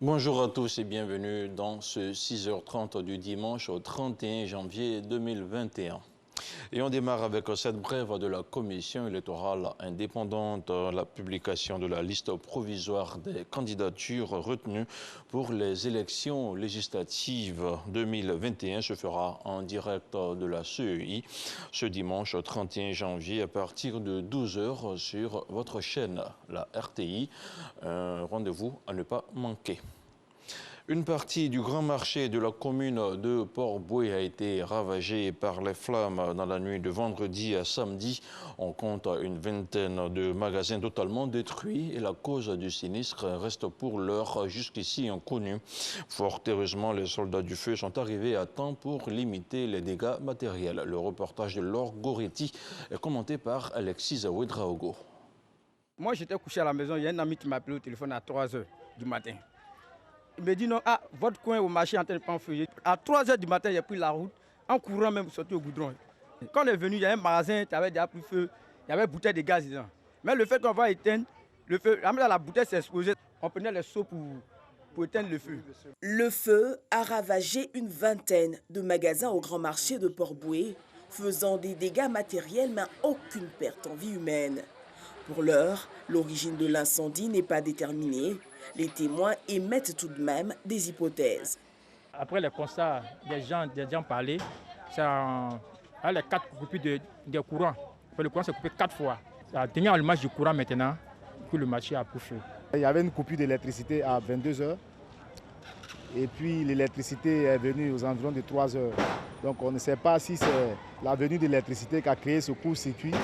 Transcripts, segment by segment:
Bonjour à tous et bienvenue dans ce 6h30 du dimanche au 31 janvier 2021. Et on démarre avec cette brève de la commission électorale indépendante, la publication de la liste provisoire des candidatures retenues pour les élections législatives 2021 se fera en direct de la CEI ce dimanche 31 janvier à partir de 12h sur votre chaîne, la RTI. Un rendez-vous à ne pas manquer. Une partie du grand marché de la commune de Port-Bouët a été ravagée par les flammes dans la nuit de vendredi à samedi. On compte une vingtaine de magasins totalement détruits et la cause du sinistre reste pour l'heure jusqu'ici inconnue. Fort heureusement, les soldats du feu sont arrivés à temps pour limiter les dégâts matériels. Le reportage de Laure Goretti est commenté par Alexis Ouedraogo. Moi, j'étais couché à la maison. Il y a un ami qui m'a appelé au téléphone à 3 h du matin. Il me dit non, votre coin au marché est en train de prendre feu. À 3 h du matin, j'ai pris la route, en courant même sorti au goudron. Quand on est venu, il y a un magasin qui avait déjà pris feu, il y avait une bouteille de gaz dedans. Mais le fait qu'on va éteindre, le feu, la bouteille s'est explosée, on prenait les seaux pour éteindre le feu. Le feu a ravagé une vingtaine de magasins au grand marché de Port-Bouët, faisant des dégâts matériels mais aucune perte en vie humaine. Pour l'heure, l'origine de l'incendie n'est pas déterminée. Les témoins émettent tout de même des hypothèses. Après le constat des gens parlaient, ça a les 4 coupures de courant. Le courant s'est coupé 4 fois. Ça a tenu en allumage du courant maintenant que le marché a pris feu. Il y avait une coupure d'électricité à 22 h. Et puis l'électricité est venue aux environs de 3 h. Donc on ne sait pas si c'est la venue de l'électricité qui a créé ce court-circuit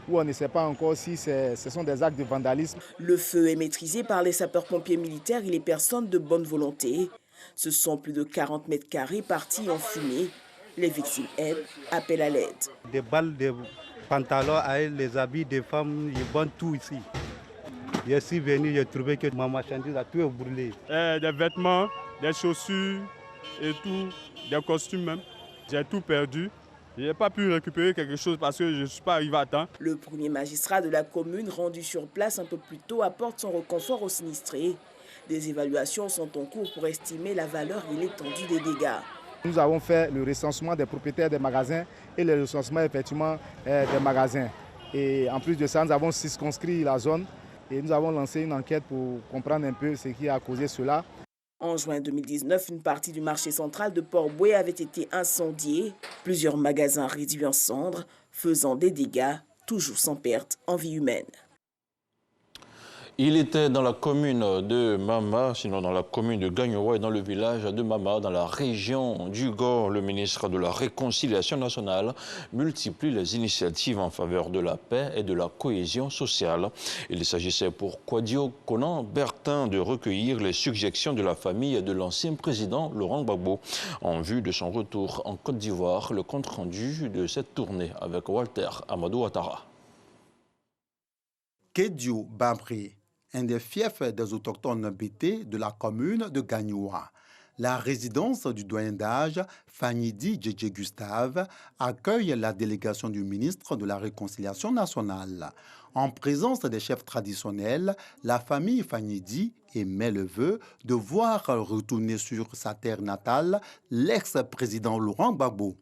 ou on ne sait pas encore si ce sont des actes de vandalisme. Le feu est maîtrisé par les sapeurs-pompiers militaires et les personnes de bonne volonté. Ce sont plus de 40 mètres carrés partis en fumée. Les victimes, elles, appellent à l'aide. Des balles, des pantalons, les habits des femmes, ils vendent tout ici. Je suis venu, j'ai trouvé que ma marchandise a tout brûlé. Des vêtements, des chaussures et tout, des costumes même. J'ai tout perdu. Je n'ai pas pu récupérer quelque chose parce que je ne suis pas arrivé à temps. Le premier magistrat de la commune, rendu sur place un peu plus tôt, apporte son réconfort aux sinistrés. Des évaluations sont en cours pour estimer la valeur et l'étendue des dégâts. Nous avons fait le recensement des propriétaires des magasins et le recensement effectivement des magasins. Et en plus de ça, nous avons circonscrit la zone et nous avons lancé une enquête pour comprendre un peu ce qui a causé cela. En juin 2019, une partie du marché central de Port-Bouët avait été incendiée. Plusieurs magasins réduits en cendres, faisant des dégâts, toujours sans perte en vie humaine. Il était dans la commune de Mama, sinon dans la commune de Gagnoua et dans le village de Mama, dans la région du Gord. Le ministre de la Réconciliation nationale multiplie les initiatives en faveur de la paix et de la cohésion sociale. Il s'agissait pour Kwadio Konan Bertin de recueillir les suggestions de la famille de l'ancien président Laurent Gbagbo en vue de son retour en Côte d'Ivoire. Le compte-rendu de cette tournée avec Walter Amadou Ouattara. Kédio Bambré, un des fiefs des autochtones bété de la commune de Gagnoua. La résidence du doyen d'âge, Fanyidi Djedje Gustave, accueille la délégation du ministre de la Réconciliation nationale. En présence des chefs traditionnels, la famille Fanyidi émet le vœu de voir retourner sur sa terre natale l'ex-président Laurent Gbagbo.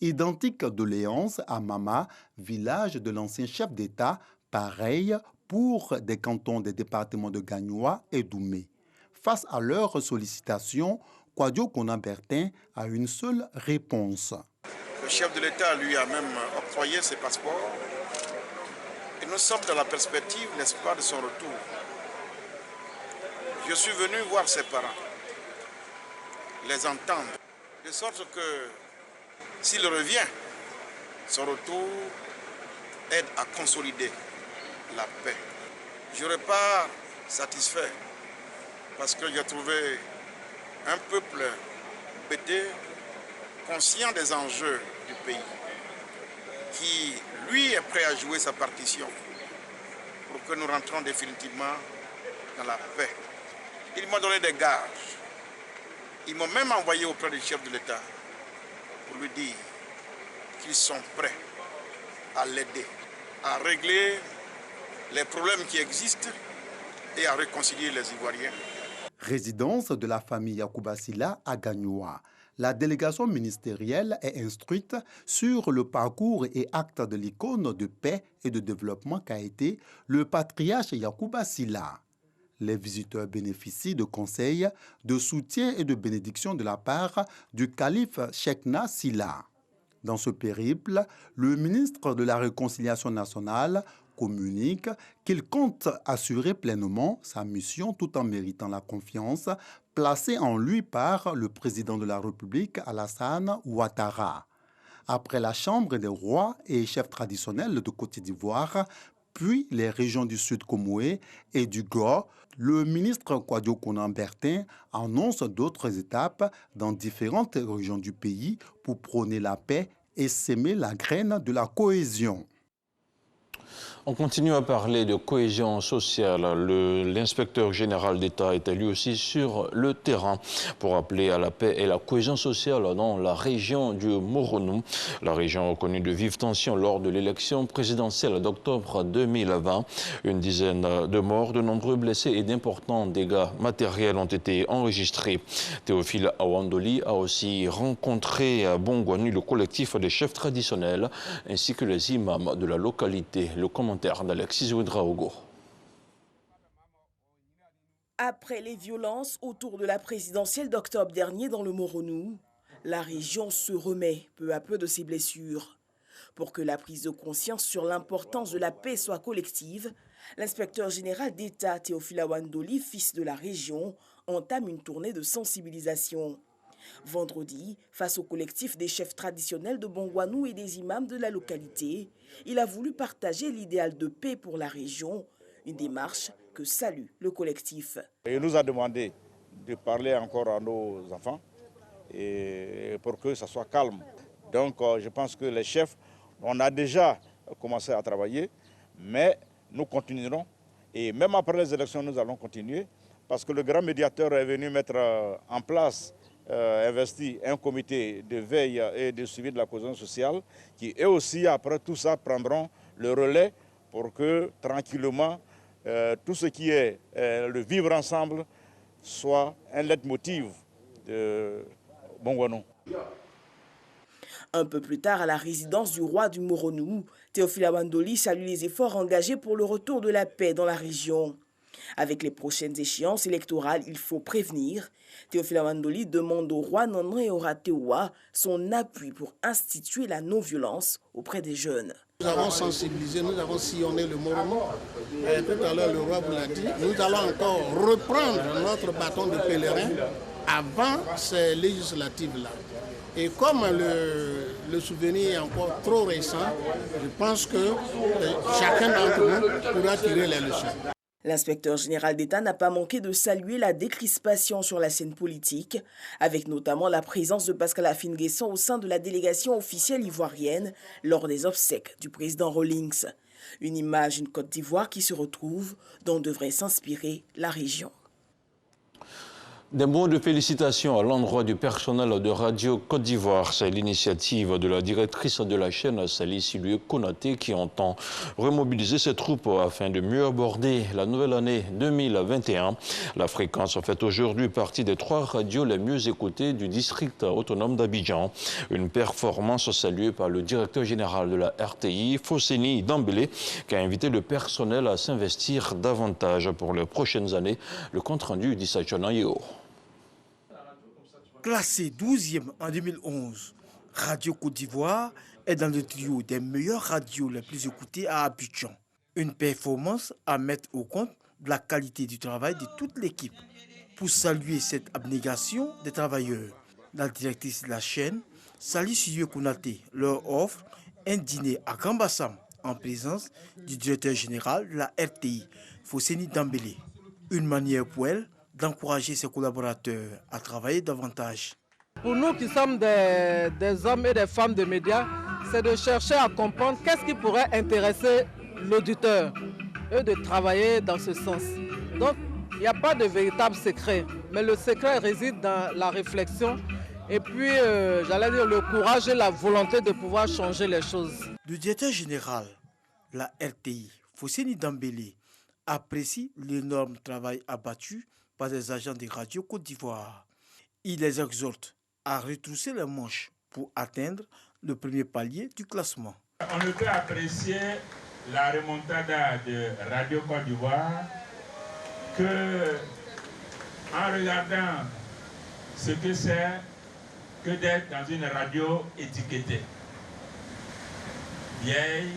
Identique doléance à Mama, village de l'ancien chef d'État, pareil pour des cantons des départements de Gagnoua et Doumé. Face à leurs sollicitations, Kwadio Konan Bertin a une seule réponse. Le chef de l'État lui a même octroyé ses passeports. Et nous sommes dans la perspective, n'est-ce pas, de son retour. Je suis venu voir ses parents, les entendre, de sorte que s'il revient, son retour aide à consolider la paix. Je n'aurais pas satisfait parce que j'ai trouvé un peuple bété, conscient des enjeux du pays, qui, lui, est prêt à jouer sa partition pour que nous rentrons définitivement dans la paix. Ils m'ont donné des gages. Ils m'ont même envoyé auprès du chef de l'État pour lui dire qu'ils sont prêts à l'aider, à régler les problèmes qui existent et à réconcilier les Ivoiriens. résidence de la famille Yacouba Sylla à Gagnoua. La délégation ministérielle est instruite sur le parcours et acte de l'icône de paix et de développement qu'a été le patriarche Yacouba Sylla. Les visiteurs bénéficient de conseils, de soutien et de bénédictions de la part du calife Cheikhna Sylla. Dans ce périple, le ministre de la Réconciliation nationale communique qu'il compte assurer pleinement sa mission tout en méritant la confiance placée en lui par le président de la République Alassane Ouattara. Après la Chambre des rois et chefs traditionnels de Côte d'Ivoire, puis les régions du Sud Comoé et du Gor, le ministre Kouadio Konan Bertin annonce d'autres étapes dans différentes régions du pays pour prôner la paix et s'aimer la graine de la cohésion. On continue à parler de cohésion sociale. L'inspecteur général d'État était lui aussi sur le terrain pour appeler à la paix et la cohésion sociale dans la région du Moronou. La région a connu de vives tensions lors de l'élection présidentielle d'octobre 2020. Une dizaine de morts, de nombreux blessés et d'importants dégâts matériels ont été enregistrés. Théophile Awandoli a aussi rencontré à Bongouani le collectif des chefs traditionnels ainsi que les imams de la localité. Le commentaire d'Alexis Ouedraogo. Après les violences autour de la présidentielle d'octobre dernier dans le Moronou, la région se remet peu à peu de ses blessures. Pour que la prise de conscience sur l'importance de la paix soit collective, l'inspecteur général d'État Théophile Awandoli, fils de la région, entame une tournée de sensibilisation. Vendredi, face au collectif des chefs traditionnels de Bongouanou et des imams de la localité, il a voulu partager l'idéal de paix pour la région, une démarche que salue le collectif. Il nous a demandé de parler encore à nos enfants et pour que ça soit calme. Donc je pense que les chefs, on a déjà commencé à travailler, mais nous continuerons. Et même après les élections, nous allons continuer parce que le grand médiateur est venu mettre en place investi un comité de veille et de suivi de la cohésion sociale qui eux aussi après tout ça prendront le relais pour que tranquillement tout ce qui est le vivre ensemble soit un leitmotiv de Bongouanou. Un peu plus tard, à la résidence du roi du Moronou, Théophile Awandoli salue les efforts engagés pour le retour de la paix dans la région. Avec les prochaines échéances électorales, il faut prévenir. Théophile Awandoli demande au roi Nandré Oratewa son appui pour instituer la non-violence auprès des jeunes. Nous avons sensibilisé, nous avons sillonné le Moronou. Tout à l'heure, le roi vous l'a dit. Nous allons encore reprendre notre bâton de pèlerin avant ces législatives-là. Et comme le souvenir est encore trop récent, je pense que chacun d'entre nous pourra tirer les leçons. L'inspecteur général d'État n'a pas manqué de saluer la décrispation sur la scène politique, avec notamment la présence de Pascal Afine-Guesson au sein de la délégation officielle ivoirienne lors des obsèques du président Rawlings. Une image d'une Côte d'Ivoire qui se retrouve, dont devrait s'inspirer la région. Des mots de félicitations à l'endroit du personnel de Radio Côte d'Ivoire. C'est l'initiative de la directrice de la chaîne, Sali Silue Konaté, qui entend remobiliser ses troupes afin de mieux aborder la nouvelle année 2021. La fréquence fait aujourd'hui partie des 3 radios les mieux écoutées du district autonome d'Abidjan. Une performance saluée par le directeur général de la RTI, Fosseni Dambélé, qui a invité le personnel à s'investir davantage pour les prochaines années. Le compte-rendu d'Issa Chonayeo. Classée 12e en 2011, Radio Côte d'Ivoire est dans le trio des meilleures radios les plus écoutées à Abidjan. Une performance à mettre au compte de la qualité du travail de toute l'équipe. Pour saluer cette abnégation des travailleurs, la directrice de la chaîne, Sali Silue Konaté, leur offre un dîner à Grand Bassam en présence du directeur général de la RTI, Fosseni Dambélé. Une manière pour elle d'encourager ses collaborateurs à travailler davantage. Pour nous qui sommes des hommes et des femmes de médias, c'est de chercher à comprendre qu'est-ce qui pourrait intéresser l'auditeur et de travailler dans ce sens. Donc, il n'y a pas de véritable secret, mais le secret réside dans la réflexion et puis, j'allais dire, le courage et la volonté de pouvoir changer les choses. Le directeur général de la RTI, Fosseni Dambélé, apprécie l'énorme travail abattu par des agents de Radio Côte d'Ivoire. Il les exhorte à retrousser les manches pour atteindre le premier palier du classement. On ne peut apprécier la remontada de Radio Côte d'Ivoire que en regardant ce que c'est que d'être dans une radio étiquetée, vieille,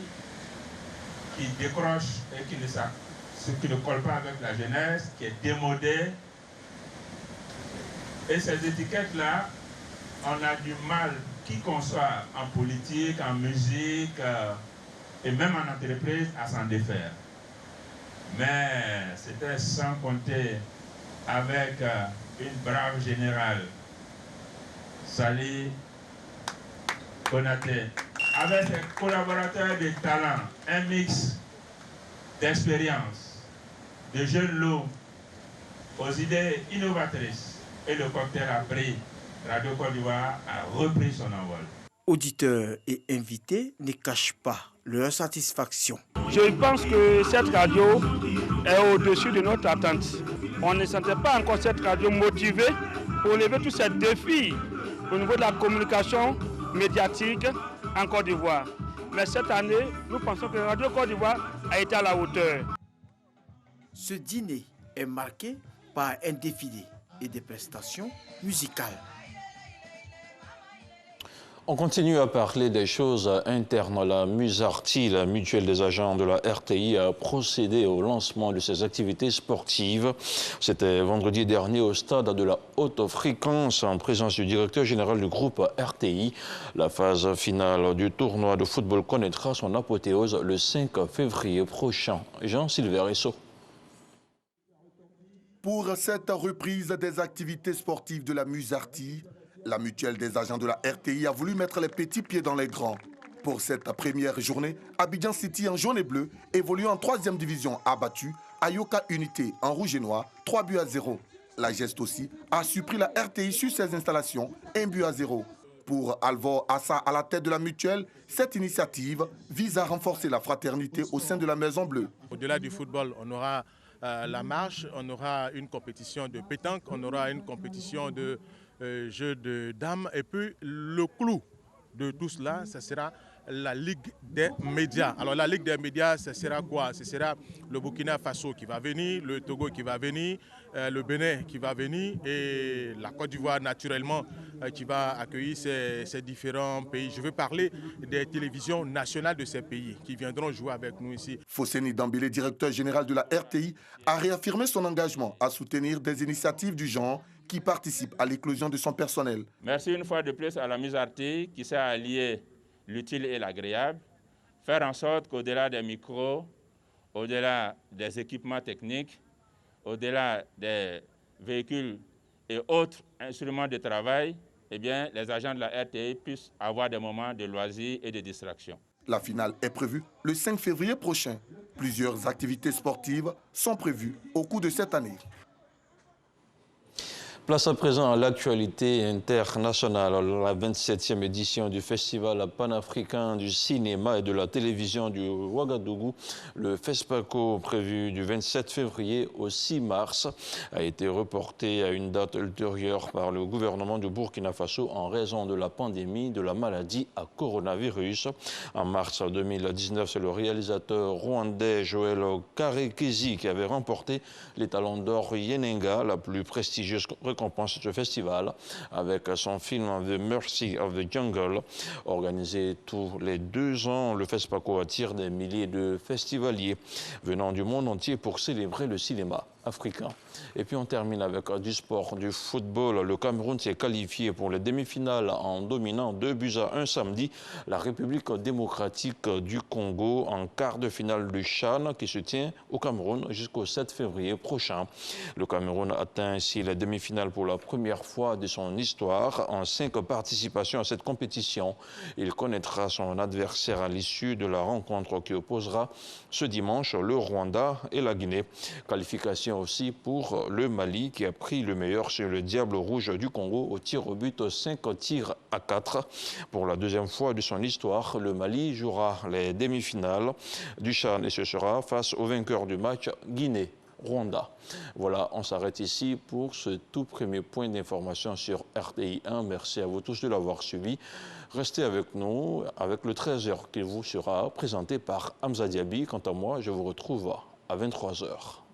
qui décroche et qui ne colle pas avec la jeunesse, qui est démodée. Et ces étiquettes-là, on a du mal, qui qu'on soit en politique, en musique et même en entreprise, à s'en défaire. Mais c'était sans compter avec une brave générale, Sali Konaté, avec ses collaborateurs de talent, un mix d'expérience, de jeunes loups aux idées innovatrices. Et le cocktail a pris, Radio Côte d'Ivoire a repris son envol. Auditeurs et invités ne cachent pas leur satisfaction. Je pense que cette radio est au-dessus de notre attente. On ne sentait pas encore cette radio motivée pour lever tous ces défis au niveau de la communication médiatique en Côte d'Ivoire. Mais cette année, nous pensons que Radio Côte d'Ivoire a été à la hauteur. Ce dîner est marqué par un défilé et des prestations musicales. On continue à parler des choses internes. La Musarti, la mutuelle des agents de la RTI, a procédé au lancement de ses activités sportives. C'était vendredi dernier au stade de la haute fréquence en présence du directeur général du groupe RTI. La phase finale du tournoi de football connaîtra son apothéose le 5 février prochain. Jean-Sylvain Esso. Pour cette reprise des activités sportives de la Musarti, la mutuelle des agents de la RTI a voulu mettre les petits pieds dans les grands. Pour cette première journée, Abidjan City en jaune et bleu évolue en 3e division a battu Ayoka Unité en rouge et noir 3-0. La Geste aussi a surpris la RTI sur ses installations 1-0. Pour Alvor Assa à la tête de la mutuelle, cette initiative vise à renforcer la fraternité au sein de la Maison Bleue. Au-delà du football, on aura la marche, on aura une compétition de pétanque, on aura une compétition de jeu de dames. Et puis le clou de tout cela, ce sera la Ligue des médias. Alors la Ligue des médias, ce sera quoi? Ce sera le Burkina Faso qui va venir, le Togo qui va venir, le Bénin qui va venir et la Côte d'Ivoire naturellement qui va accueillir ces différents pays. Je veux parler des télévisions nationales de ces pays qui viendront jouer avec nous ici. Fosseni Dambélé, directeur général de la RTI, a réaffirmé son engagement à soutenir des initiatives du genre qui participent à l'éclosion de son personnel. Merci une fois de plus à la Musarti qui s'est alliée l'utile et l'agréable, faire en sorte qu'au-delà des micros, au-delà des équipements techniques, au-delà des véhicules et autres instruments de travail, eh bien, les agents de la RTI puissent avoir des moments de loisirs et de distraction. La finale est prévue le 5 février prochain. Plusieurs activités sportives sont prévues au cours de cette année. Place à présent à l'actualité internationale. La 27e édition du Festival panafricain du cinéma et de la télévision du Ouagadougou, le FESPACO, prévu du 27 février au 6 mars, a été reporté à une date ultérieure par le gouvernement du Burkina Faso en raison de la pandémie de la maladie à coronavirus. En mars 2019, c'est le réalisateur rwandais Joël Karekezi qui avait remporté les Talons d'Or Yenenga, la plus prestigieuse récompense de ce festival, avec son film The Mercy of the Jungle. Organisé tous les 2 ans, le FESPACO attire des milliers de festivaliers venant du monde entier pour célébrer le cinéma africain. Et puis on termine avec du sport, du football. Le Cameroun s'est qualifié pour les demi-finales en dominant 2-1 samedi la République démocratique du Congo en quart de finale du CHAN qui se tient au Cameroun jusqu'au 7 février prochain. Le Cameroun atteint ainsi les demi-finales pour la première fois de son histoire en 5 participations à cette compétition. Il connaîtra son adversaire à l'issue de la rencontre qui opposera ce dimanche le Rwanda et la Guinée. Qualification aussi pour le Mali qui a pris le meilleur sur le Diable Rouge du Congo au tir au but 5-4. Pour la 2e fois de son histoire, le Mali jouera les demi-finales du CHAN et ce sera face au vainqueur du match Guinée Rwanda. Voilà, on s'arrête ici pour ce tout premier point d'information sur RTI 1. Merci à vous tous de l'avoir suivi. Restez avec nous avec le 13h qui vous sera présenté par Hamza Diaby. Quant à moi, je vous retrouve à 23h.